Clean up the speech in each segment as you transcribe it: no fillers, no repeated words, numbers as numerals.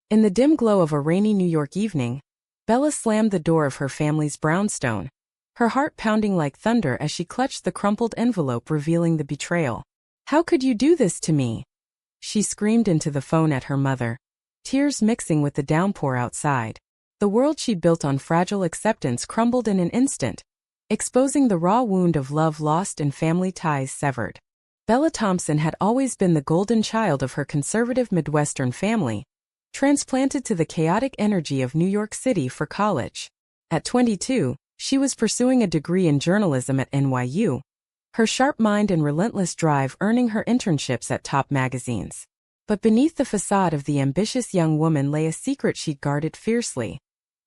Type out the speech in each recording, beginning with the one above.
In the dim glow of a rainy New York evening, Bella slammed the door of her family's brownstone, her heart pounding like thunder as she clutched the crumpled envelope revealing the betrayal. "How could you do this to me?" she screamed into the phone at her mother, tears mixing with the downpour outside. The world she'd built on fragile acceptance crumbled in an instant, exposing the raw wound of love lost and family ties severed. Bella Thompson had always been the golden child of her conservative Midwestern family, transplanted to the chaotic energy of New York City for college. At 22, she was pursuing a degree in journalism at NYU, her sharp mind and relentless drive earning her internships at top magazines. But beneath the facade of the ambitious young woman lay a secret she'd guarded fiercely: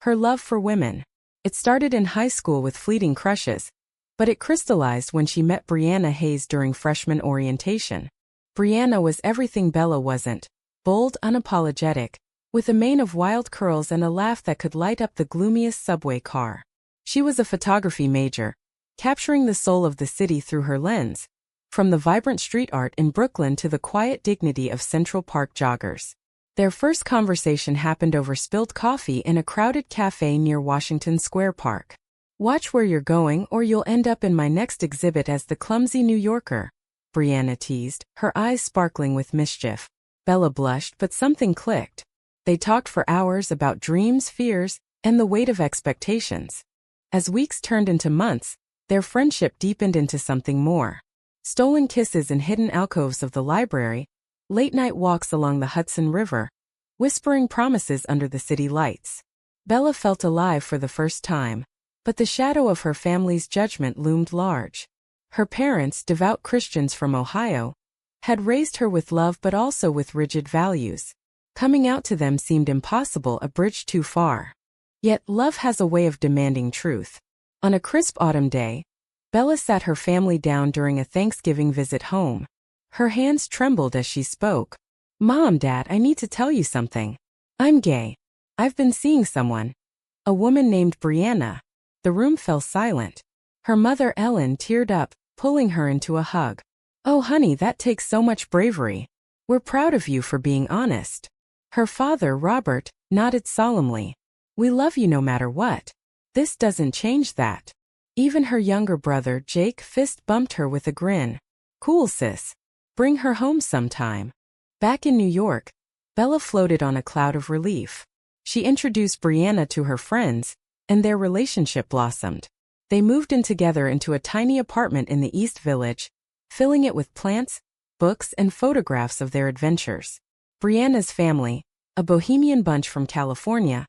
her love for women. It started in high school with fleeting crushes, but it crystallized when she met Brianna Hayes during freshman orientation. Brianna was everything Bella wasn't: bold, unapologetic, with a mane of wild curls and a laugh that could light up the gloomiest subway car. She was a photography major, capturing the soul of the city through her lens, from the vibrant street art in Brooklyn to the quiet dignity of Central Park joggers. Their first conversation happened over spilled coffee in a crowded cafe near Washington Square Park. "Watch where you're going or you'll end up in my next exhibit as the clumsy New Yorker," Brianna teased, her eyes sparkling with mischief. Bella blushed, but something clicked. They talked for hours about dreams, fears, and the weight of expectations. As weeks turned into months, their friendship deepened into something more. Stolen kisses in hidden alcoves of the library, late-night walks along the Hudson River, whispering promises under the city lights. Bella felt alive for the first time, but the shadow of her family's judgment loomed large. Her parents, devout Christians from Ohio, had raised her with love but also with rigid values. Coming out to them seemed impossible, a bridge too far. Yet love has a way of demanding truth. On a crisp autumn day, Bella sat her family down during a Thanksgiving visit home. Her hands trembled as she spoke. "Mom, Dad, I need to tell you something. I'm gay. I've been seeing someone. A woman named Brianna." The room fell silent. Her mother, Ellen, teared up, pulling her into a hug. "Oh, honey, that takes so much bravery. We're proud of you for being honest." Her father, Robert, nodded solemnly. "We love you no matter what. This doesn't change that." Even her younger brother, Jake, fist bumped her with a grin. "Cool, sis. Bring her home sometime." Back in New York, Bella floated on a cloud of relief. She introduced Brianna to her friends, and their relationship blossomed. They moved in together into a tiny apartment in the East Village, filling it with plants, books, and photographs of their adventures. Brianna's family, a bohemian bunch from California,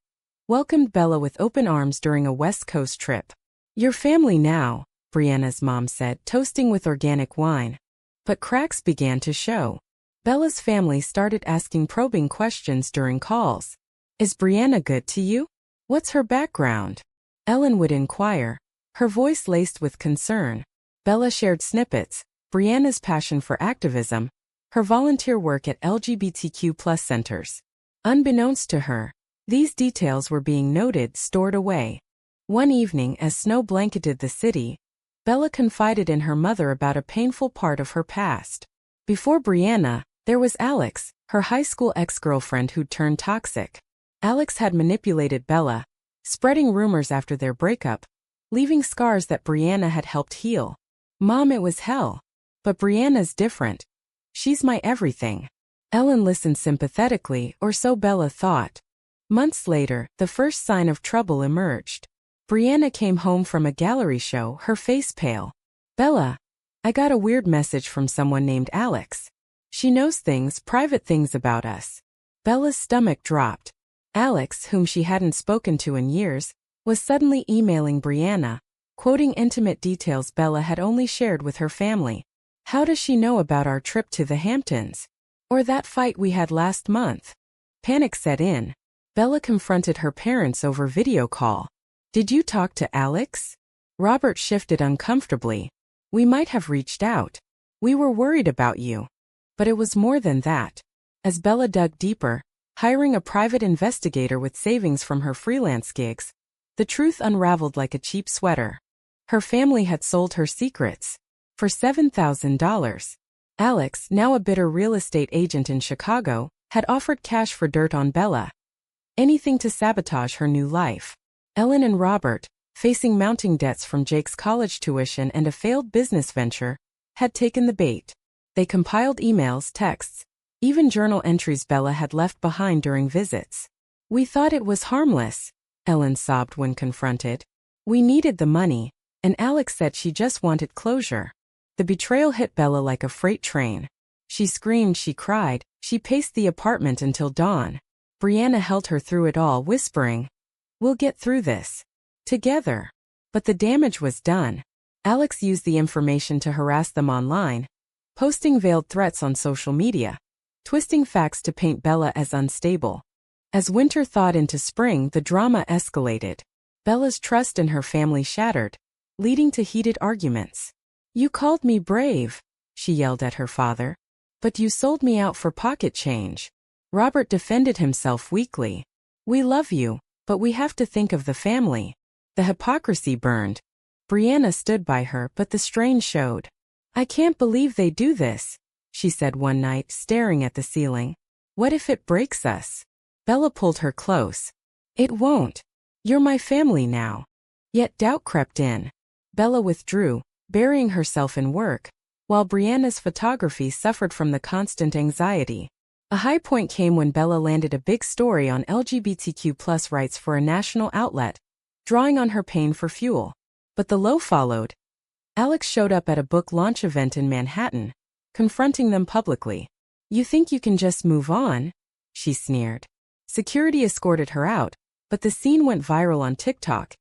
welcomed Bella with open arms during a West Coast trip. "Your family now," Brianna's mom said, toasting with organic wine. But cracks began to show. Bella's family started asking probing questions during calls. "Is Brianna good to you? What's her background?" Ellen would inquire, her voice laced with concern. Bella shared snippets: Brianna's passion for activism, her volunteer work at LGBTQ+ centers. Unbeknownst to her, these details were being noted, stored away. One evening, as snow blanketed the city, Bella confided in her mother about a painful part of her past. Before Brianna, there was Alex, her high school ex-girlfriend who'd turned toxic. Alex had manipulated Bella, spreading rumors after their breakup, leaving scars that Brianna had helped heal. "Mom, it was hell. But Brianna's different. She's my everything." Ellen listened sympathetically, or so Bella thought. Months later, the first sign of trouble emerged. Brianna came home from a gallery show, her face pale. "Bella, I got a weird message from someone named Alex. She knows things, private things about us." Bella's stomach dropped. Alex, whom she hadn't spoken to in years, was suddenly emailing Brianna, quoting intimate details Bella had only shared with her family. "How does she know about our trip to the Hamptons? Or that fight we had last month?" Panic set in. Bella confronted her parents over video call. "Did you talk to Alex?" Robert shifted uncomfortably. "We might have reached out. We were worried about you." But it was more than that. As Bella dug deeper, hiring a private investigator with savings from her freelance gigs, the truth unraveled like a cheap sweater. Her family had sold her secrets for $7,000. Alex, now a bitter real estate agent in Chicago, had offered cash for dirt on Bella, anything to sabotage her new life. Ellen and Robert, facing mounting debts from Jake's college tuition and a failed business venture, had taken the bait. They compiled emails, texts, even journal entries Bella had left behind during visits. "We thought it was harmless," Ellen sobbed when confronted. "We needed the money, and Alex said she just wanted closure." The betrayal hit Bella like a freight train. She screamed, she cried, she paced the apartment until dawn. Brianna held her through it all, whispering, "We'll get through this together." But the damage was done. Alex used the information to harass them online, posting veiled threats on social media, twisting facts to paint Bella as unstable. As winter thawed into spring, the drama escalated. Bella's trust in her family shattered, leading to heated arguments. "You called me brave," she yelled at her father. "But you sold me out for pocket change." Robert defended himself weakly. "We love you, but we have to think of the family." The hypocrisy burned. Brianna stood by her, but the strain showed. "I can't believe they do this," she said one night, staring at the ceiling. "What if it breaks us?" Bella pulled her close. "It won't. You're my family now." Yet doubt crept in. Bella withdrew, burying herself in work, while Brianna's photography suffered from the constant anxiety. A high point came when Bella landed a big story on LGBTQ+ rights for a national outlet, drawing on her pain for fuel. But the low followed. Alex showed up at a book launch event in Manhattan, confronting them publicly. "You think you can just move on?" she sneered. Security escorted her out, but the scene went viral on TikTok,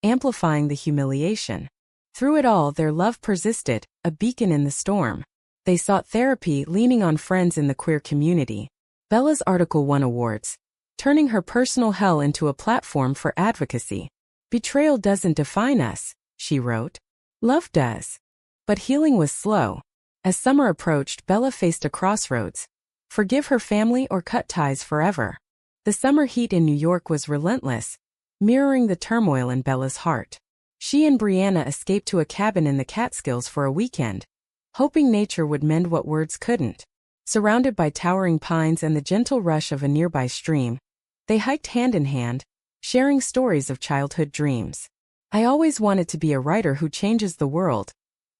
amplifying the humiliation. Through it all, their love persisted, a beacon in the storm. They sought therapy, leaning on friends in the queer community. Bella's article won awards, turning her personal hell into a platform for advocacy. "Betrayal doesn't define us," she wrote. "Love does." But healing was slow. As summer approached, Bella faced a crossroads: forgive her family or cut ties forever. The summer heat in New York was relentless, mirroring the turmoil in Bella's heart. She and Brianna escaped to a cabin in the Catskills for a weekend, hoping nature would mend what words couldn't. Surrounded by towering pines and the gentle rush of a nearby stream, they hiked hand in hand, sharing stories of childhood dreams. "I always wanted to be a writer who changes the world,"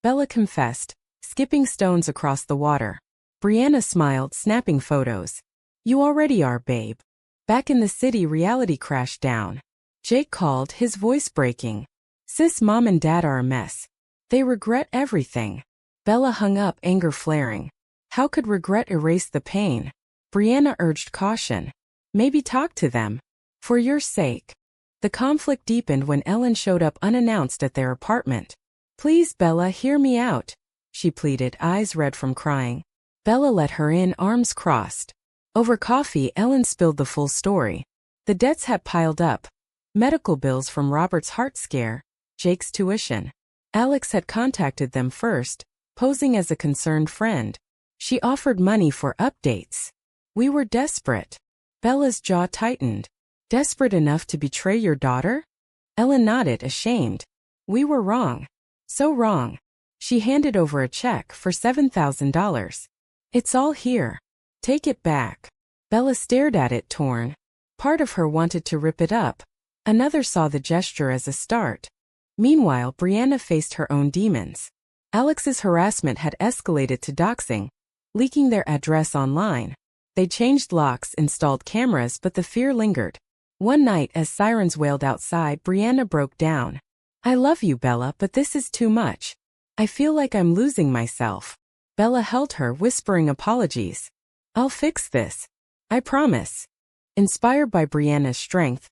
Bella confessed, skipping stones across the water. Brianna smiled, snapping photos. "You already are, babe." Back in the city, reality crashed down. Jake called, his voice breaking. "Sis, Mom and Dad are a mess. They regret everything." Bella hung up, anger flaring. How could regret erase the pain? Brianna urged caution. "Maybe talk to them. For your sake." The conflict deepened when Ellen showed up unannounced at their apartment. "Please, Bella, hear me out," she pleaded, eyes red from crying. Bella let her in, arms crossed. Over coffee, Ellen spilled the full story. The debts had piled up. Medical bills from Robert's heart scare, Jake's tuition. Alex had contacted them first, posing as a concerned friend. She offered money for updates. "We were desperate." Bella's jaw tightened. "Desperate enough to betray your daughter?" Ellen nodded, ashamed. "We were wrong. So wrong." She handed over a check for $7,000. "It's all here. Take it back." Bella stared at it, torn. Part of her wanted to rip it up. Another saw the gesture as a start. Meanwhile, Brianna faced her own demons. Alex's harassment had escalated to doxing, leaking their address online. They changed locks, installed cameras, but the fear lingered. One night, as sirens wailed outside, Brianna broke down. "I love you, Bella, but this is too much. I feel like I'm losing myself." Bella held her, whispering apologies. "I'll fix this. I promise." Inspired by Brianna's strength,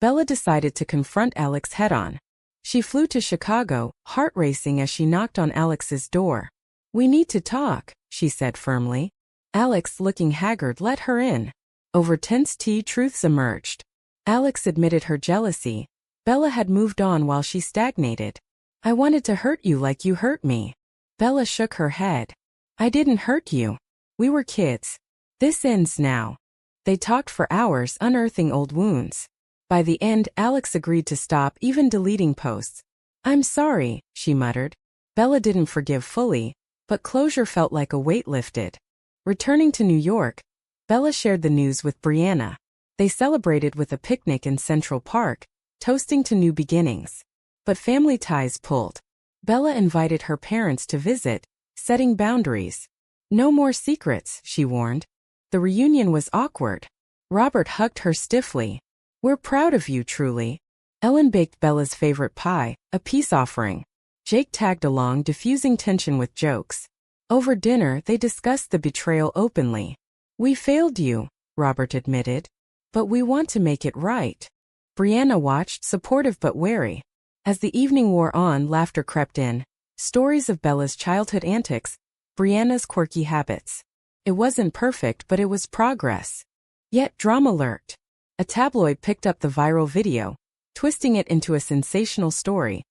Bella decided to confront Alex head-on. She flew to Chicago, heart racing as she knocked on Alex's door. "We need to talk," she said firmly. Alex, looking haggard, let her in. Over tense tea, truths emerged. Alex admitted her jealousy. Bella had moved on while she stagnated. "I wanted to hurt you like you hurt me." Bella shook her head. "I didn't hurt you. We were kids. This ends now." They talked for hours, unearthing old wounds. By the end, Alex agreed to stop, even deleting posts. "I'm sorry," she muttered. Bella didn't forgive fully, but closure felt like a weight lifted. Returning to New York, Bella shared the news with Brianna. They celebrated with a picnic in Central Park, toasting to new beginnings. But family ties pulled. Bella invited her parents to visit, setting boundaries. No more secrets, she warned. The reunion was awkward. Robert hugged her stiffly. We're proud of you, truly. Ellen baked Bella's favorite pie, a peace offering. Jake tagged along, diffusing tension with jokes. Over dinner, they discussed the betrayal openly. We failed you, Robert admitted. But we want to make it right. Brianna watched, supportive but wary. As the evening wore on, laughter crept in. Stories of Bella's childhood antics, Brianna's quirky habits. It wasn't perfect, but it was progress. Yet drama lurked. A tabloid picked up the viral video, twisting it into a sensational story.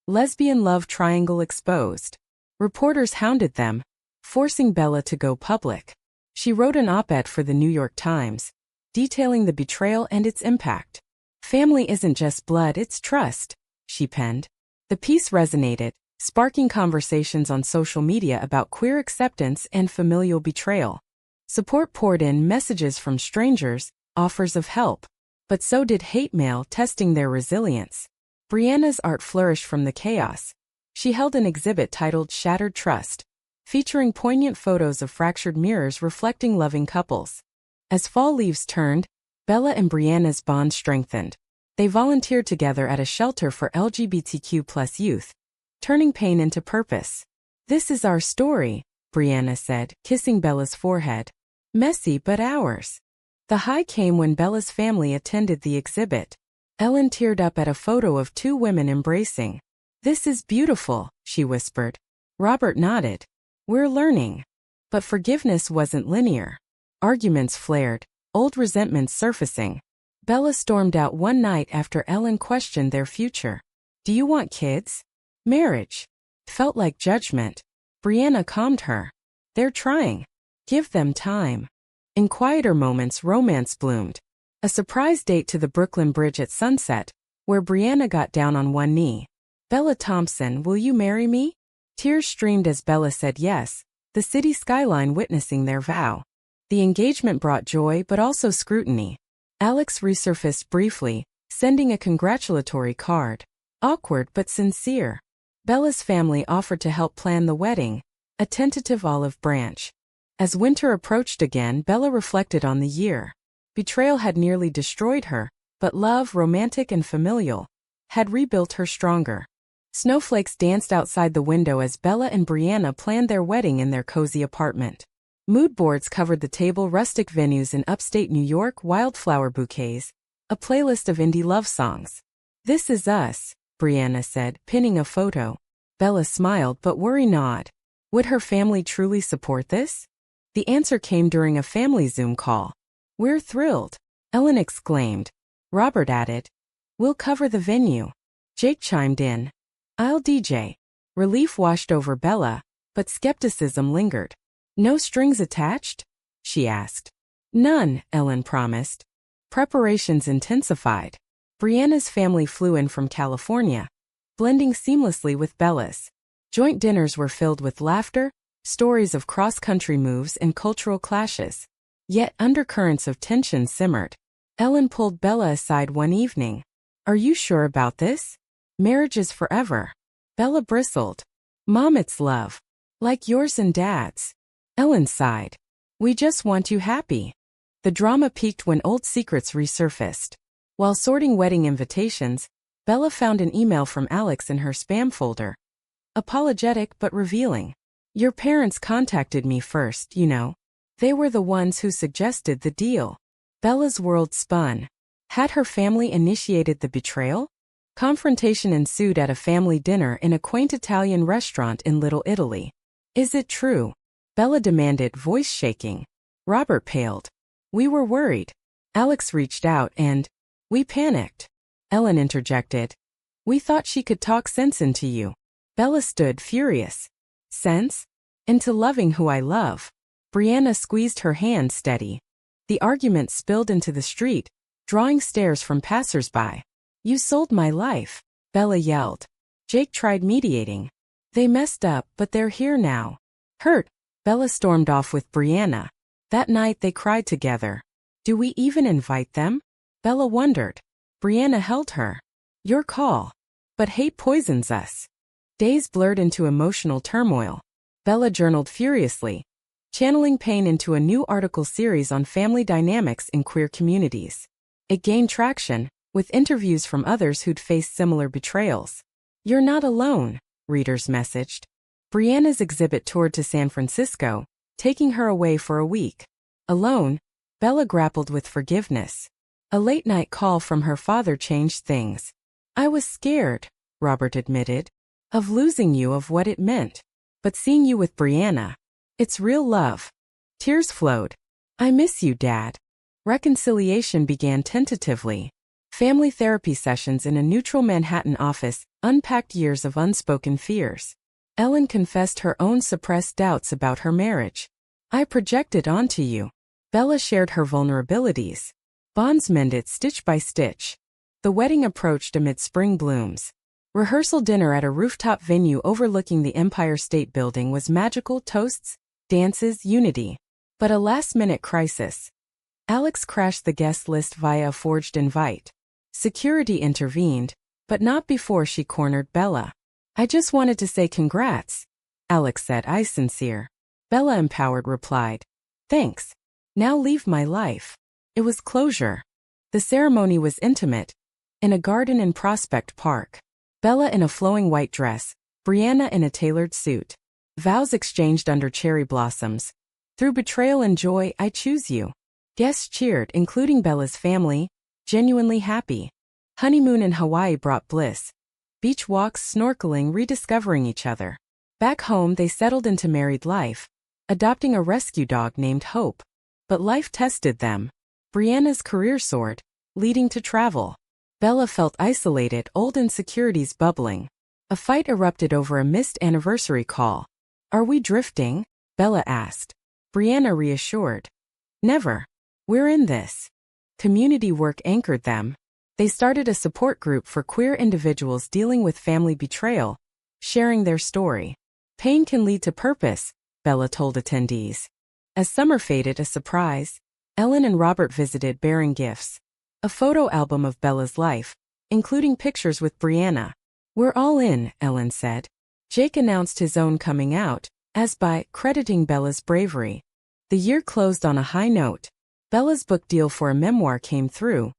Lesbian love triangle exposed. Reporters hounded them, forcing Bella to go public. She wrote an op-ed for the New York Times, detailing the betrayal and its impact. Family isn't just blood, it's trust, she penned. The piece resonated, sparking conversations on social media about queer acceptance and familial betrayal. Support poured in, messages from strangers, offers of help. But so did hate mail, testing their resilience. Brianna's art flourished from the chaos. She held an exhibit titled Shattered Trust, featuring poignant photos of fractured mirrors reflecting loving couples. As fall leaves turned, Bella and Brianna's bond strengthened. They volunteered together at a shelter for LGBTQ+ youth, turning pain into purpose. This is our story, Brianna said, kissing Bella's forehead. Messy but ours. The high came when Bella's family attended the exhibit. Ellen teared up at a photo of two women embracing. This is beautiful, she whispered. Robert nodded. We're learning. But forgiveness wasn't linear. Arguments flared, old resentments surfacing. Bella stormed out one night after Ellen questioned their future. Do you want kids? Marriage. Felt like judgment. Brianna calmed her. They're trying. Give them time. In quieter moments, romance bloomed. A surprise date to the Brooklyn Bridge at sunset, where Brianna got down on one knee. Bella Thompson, will you marry me? Tears streamed as Bella said yes, the city skyline witnessing their vow. The engagement brought joy but also scrutiny. Alex resurfaced briefly, sending a congratulatory card. Awkward but sincere. Bella's family offered to help plan the wedding, a tentative olive branch. As winter approached again, Bella reflected on the year. Betrayal had nearly destroyed her, but love, romantic and familial, had rebuilt her stronger. Snowflakes danced outside the window as Bella and Brianna planned their wedding in their cozy apartment. Mood boards covered the table, rustic venues in upstate New York, wildflower bouquets, a playlist of indie love songs. This is us, Brianna said, pinning a photo. Bella smiled but worry nod. Would her family truly support this? The answer came during a family Zoom call. We're thrilled, Ellen exclaimed. Robert added, we'll cover the venue. Jake chimed in. I'll DJ. Relief washed over Bella, but skepticism lingered. No strings attached? She asked. None, Ellen promised. Preparations intensified. Brianna's family flew in from California, blending seamlessly with Bella's. Joint dinners were filled with laughter, stories of cross-country moves and cultural clashes. Yet undercurrents of tension simmered. Ellen pulled Bella aside one evening. Are you sure about this? Marriage is forever. Bella bristled. Mom, it's love. Like yours and Dad's. Ellen sighed. We just want you happy. The drama peaked when old secrets resurfaced. While sorting wedding invitations, Bella found an email from Alex in her spam folder. Apologetic but revealing. Your parents contacted me first, you know. They were the ones who suggested the deal. Bella's world spun. Had her family initiated the betrayal? Confrontation ensued at a family dinner in a quaint Italian restaurant in Little Italy. Is it true? Bella demanded, voice shaking. Robert paled. We were worried. Alex reached out and, we panicked. Ellen interjected. We thought she could talk sense into you. Bella stood furious. Sense? Into loving who I love. Brianna squeezed her hand steady. The argument spilled into the street, drawing stares from passersby. You sold my life, Bella yelled. Jake tried mediating. They messed up, but they're here now. Hurt, Bella stormed off with Brianna. That night they cried together. Do we even invite them? Bella wondered. Brianna held her. Your call. But hate poisons us. Days blurred into emotional turmoil. Bella journaled furiously, channeling pain into a new article series on family dynamics in queer communities. It gained traction, with interviews from others who'd faced similar betrayals. You're not alone, readers messaged. Brianna's exhibit toured to San Francisco, taking her away for a week. Alone, Bella grappled with forgiveness. A late-night call from her father changed things. I was scared, Robert admitted, of losing you, of what it meant. But seeing you with Brianna, it's real love. Tears flowed. I miss you, Dad. Reconciliation began tentatively. Family therapy sessions in a neutral Manhattan office unpacked years of unspoken fears. Ellen confessed her own suppressed doubts about her marriage. I projected onto you. Bella shared her vulnerabilities. Bonds mended stitch by stitch. The wedding approached amid spring blooms. Rehearsal dinner at a rooftop venue overlooking the Empire State Building was magical: toasts, dances, unity. But a last-minute crisis. Alex crashed the guest list via a forged invite. Security intervened, but not before she cornered Bella. I just wanted to say congrats, Alex said. I sincere. Bella, empowered, replied. Thanks. Now leave my life. It was closure. The ceremony was intimate, in a garden in Prospect Park. Bella in a flowing white dress, Brianna in a tailored suit. Vows exchanged under cherry blossoms. Through betrayal and joy, I choose you. Guests cheered, including Bella's family, genuinely happy. Honeymoon in Hawaii brought bliss. Beach walks, snorkeling, rediscovering each other. Back home, they settled into married life, adopting a rescue dog named Hope. But life tested them. Brianna's career soared, leading to travel. Bella felt isolated, old insecurities bubbling. A fight erupted over a missed anniversary call. Are we drifting? Bella asked. Brianna reassured. Never. We're in this. Community work anchored them. They started a support group for queer individuals dealing with family betrayal, sharing their story. Pain can lead to purpose, Bella told attendees. As summer faded, a surprise. Ellen and Robert visited, bearing gifts. A photo album of Bella's life, including pictures with Brianna. We're all in, Ellen said. Jake announced his own coming out, as by crediting Bella's bravery. The year closed on a high note. Bella's book deal for a memoir came through,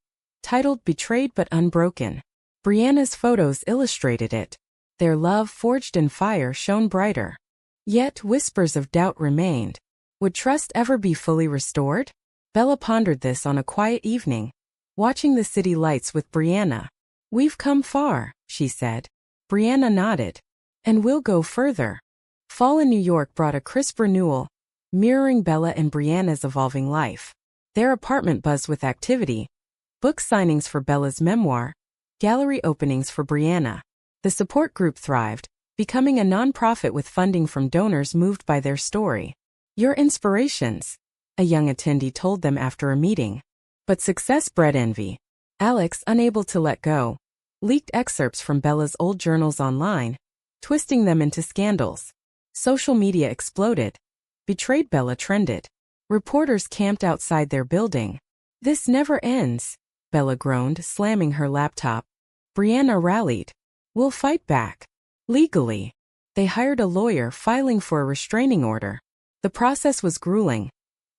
titled Betrayed but Unbroken. Brianna's photos illustrated it. Their love, forged in fire, shone brighter. Yet whispers of doubt remained. Would trust ever be fully restored? Bella pondered this on a quiet evening, watching the city lights with Brianna. We've come far, she said. Brianna nodded. And we'll go further. Fall in New York brought a crisp renewal, mirroring Bella and Brianna's evolving life. Their apartment buzzed with activity. Book signings for Bella's memoir, gallery openings for Brianna. The support group thrived, becoming a nonprofit with funding from donors moved by their story. Your inspirations, a young attendee told them after a meeting. But success bred envy. Alex, unable to let go, leaked excerpts from Bella's old journals online, twisting them into scandals. Social media exploded. Betrayed Bella trended. Reporters camped outside their building. This never ends, Bella groaned, slamming her laptop. Brianna rallied. We'll fight back. Legally. They hired a lawyer, filing for a restraining order. The process was grueling.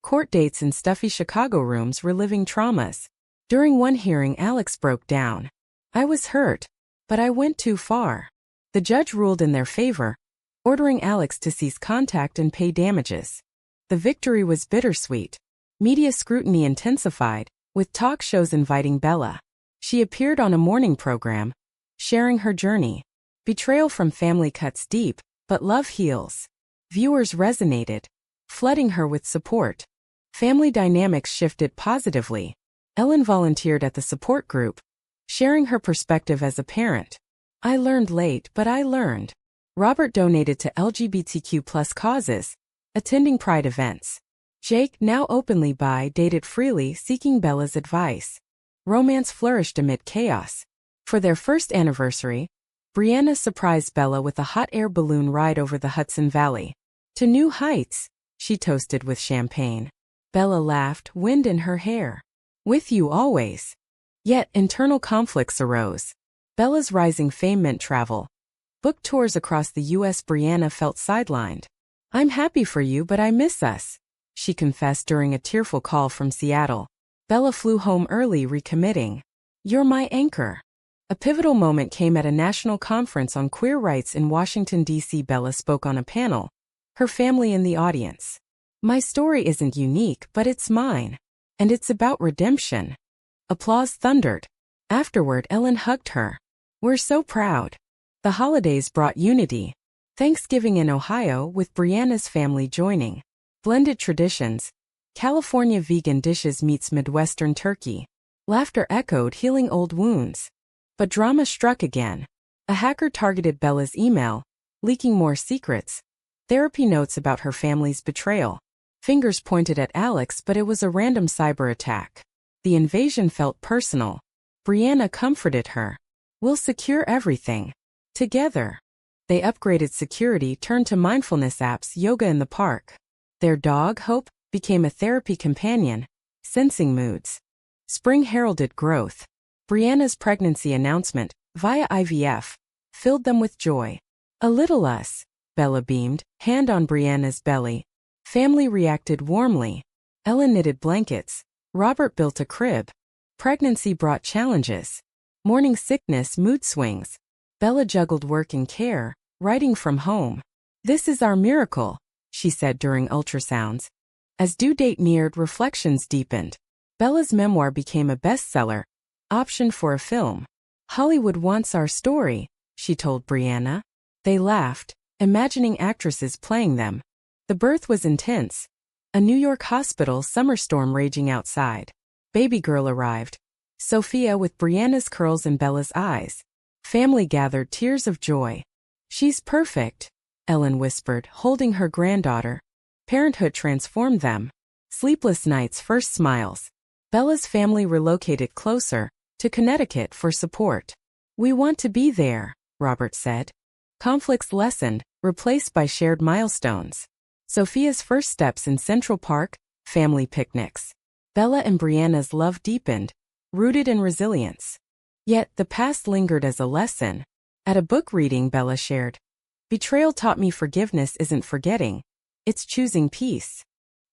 Court dates in stuffy Chicago rooms reliving traumas. During one hearing, Alex broke down. I was hurt, but I went too far. The judge ruled in their favor, ordering Alex to cease contact and pay damages. The victory was bittersweet. Media scrutiny intensified, with talk shows inviting Bella. She appeared on a morning program, sharing her journey. Betrayal from family cuts deep, but love heals. Viewers resonated, flooding her with support. Family dynamics shifted positively. Ellen volunteered at the support group, sharing her perspective as a parent. I learned late, but I learned. Robert donated to LGBTQ+ causes, attending pride events. Jake, now openly bi, dated freely, seeking Bella's advice. Romance flourished amid chaos. For their first anniversary, Brianna surprised Bella with a hot air balloon ride over the Hudson Valley. To new heights, she toasted with champagne. Bella laughed, wind in her hair. With you always. Yet internal conflicts arose. Bella's rising fame meant travel. Book tours across the U.S. Brianna felt sidelined. I'm happy for you, but I miss us, she confessed during a tearful call from Seattle. Bella flew home early, recommitting. You're my anchor. A pivotal moment came at a national conference on queer rights in Washington, D.C. Bella spoke on a panel, her family in the audience. My story isn't unique, but it's mine. And it's about redemption. Applause thundered. Afterward, Ellen hugged her. We're so proud. The holidays brought unity. Thanksgiving in Ohio, with Brianna's family joining. Blended traditions. California vegan dishes meets Midwestern turkey. Laughter echoed, healing old wounds. But drama struck again. A hacker targeted Bella's email, leaking more secrets. Therapy notes about her family's betrayal. Fingers pointed at Alex, but it was a random cyber attack. The invasion felt personal. Brianna comforted her. We'll secure everything. Together. They upgraded security, turned to mindfulness apps, yoga in the park. Their dog, Hope, became a therapy companion, sensing moods. Spring heralded growth. Brianna's pregnancy announcement, via IVF, filled them with joy. A little us, Bella beamed, hand on Brianna's belly. Family reacted warmly. Ellen knitted blankets. Robert built a crib. Pregnancy brought challenges. Morning sickness, mood swings. Bella juggled work and care, writing from home. This is our miracle, she said during ultrasounds. As due date neared, reflections deepened. Bella's memoir became a bestseller, optioned for a film. Hollywood wants our story, she told Brianna. They laughed, imagining actresses playing them. The birth was intense. A New York hospital, summer storm raging outside. Baby girl arrived. Sophia with Brianna's curls and Bella's eyes. Family gathered, tears of joy. She's perfect, Ellen whispered, holding her granddaughter. Parenthood transformed them. Sleepless nights, first smiles. Bella's family relocated closer, to Connecticut for support. We want to be there, Robert said. Conflicts lessened, replaced by shared milestones. Sophia's first steps in Central Park, family picnics. Bella and Brianna's love deepened, rooted in resilience. Yet, the past lingered as a lesson. At a book reading, Bella shared, betrayal taught me forgiveness isn't forgetting, it's choosing peace.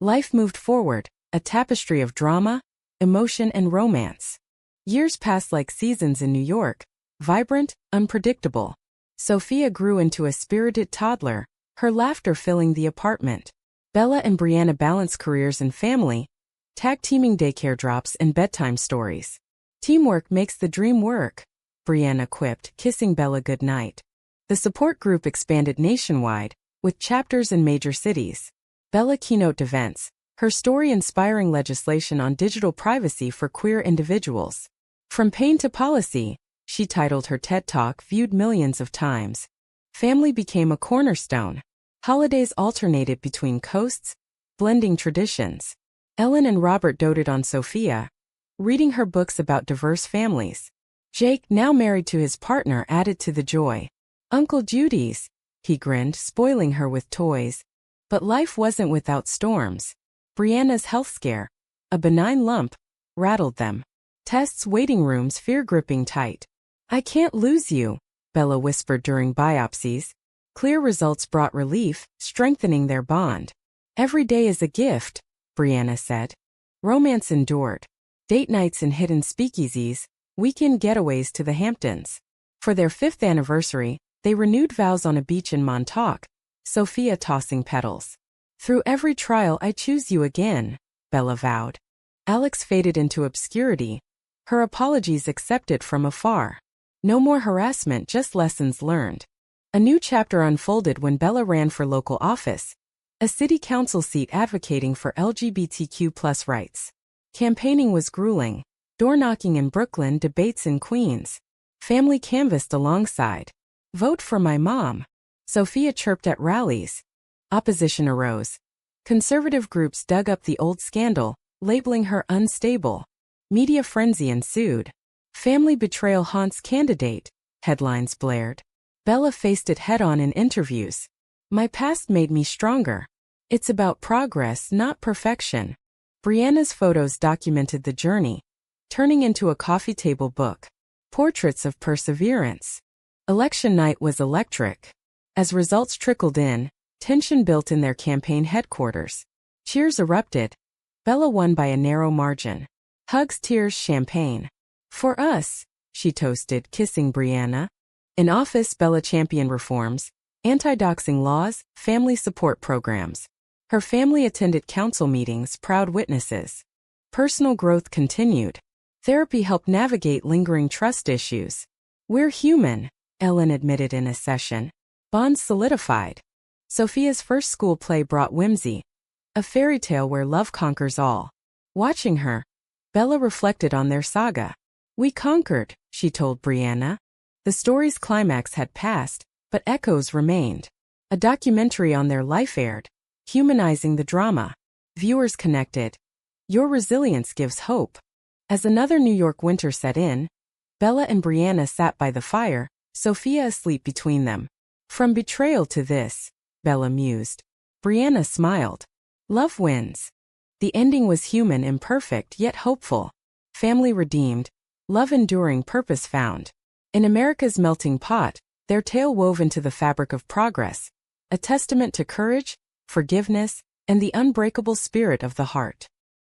Life moved forward, a tapestry of drama, emotion, and romance. Years passed like seasons in New York, vibrant, unpredictable. Sophia grew into a spirited toddler, her laughter filling the apartment. Bella and Brianna balanced careers and family, tag-teaming daycare drops and bedtime stories. Teamwork makes the dream work, Brianna quipped, kissing Bella goodnight. The support group expanded nationwide, with chapters in major cities. Bella keynote events, her story inspiring legislation on digital privacy for queer individuals. From pain to policy, she titled her TED Talk, viewed millions of times. Family became a cornerstone. Holidays alternated between coasts, blending traditions. Ellen and Robert doted on Sophia, reading her books about diverse families. Jake, now married to his partner, added to the joy. Uncle Judy's, he grinned, spoiling her with toys. But life wasn't without storms. Brianna's health scare, a benign lump, rattled them. Tests, waiting rooms, fear gripping tight. I can't lose you, Bella whispered during biopsies. Clear results brought relief, strengthening their bond. Every day is a gift, Brianna said. Romance endured. Date nights in hidden speakeasies, weekend getaways to the Hamptons. For their 5th anniversary, they renewed vows on a beach in Montauk, Sophia tossing petals. Through every trial I choose you again, Bella vowed. Alex faded into obscurity, her apologies accepted from afar. No more harassment, just lessons learned. A new chapter unfolded when Bella ran for local office, a city council seat advocating for LGBTQ+ rights. Campaigning was grueling. Door-knocking in Brooklyn, debates in Queens. Family canvassed alongside. Vote for my mom, Sophia chirped at rallies. Opposition arose. Conservative groups dug up the old scandal, labeling her unstable. Media frenzy ensued. Family betrayal haunts candidate, headlines blared. Bella faced it head-on in interviews. My past made me stronger. It's about progress, not perfection. Brianna's photos documented the journey, turning into a coffee table book. Portraits of perseverance. Election night was electric. As results trickled in, tension built in their campaign headquarters. Cheers erupted. Bella won by a narrow margin. Hugs, tears, champagne. For us, she toasted, kissing Brianna. In office, Bella championed reforms, anti-doxing laws, family support programs. Her family attended council meetings, proud witnesses. Personal growth continued. Therapy helped navigate lingering trust issues. We're human, Ellen admitted in a session. Bonds solidified. Sophia's first school play brought whimsy, a fairy tale where love conquers all. Watching her, Bella reflected on their saga. We conquered, she told Brianna. The story's climax had passed, but echoes remained. A documentary on their life aired, humanizing the drama. Viewers connected. Your resilience gives hope. As another New York winter set in, Bella and Brianna sat by the fire, Sophia asleep between them. From betrayal to this, Bella mused. Brianna smiled. Love wins. The ending was human, imperfect, yet hopeful. Family redeemed. Love enduring, purpose found. In America's melting pot, their tale wove into the fabric of progress, a testament to courage, forgiveness, and the unbreakable spirit of the heart.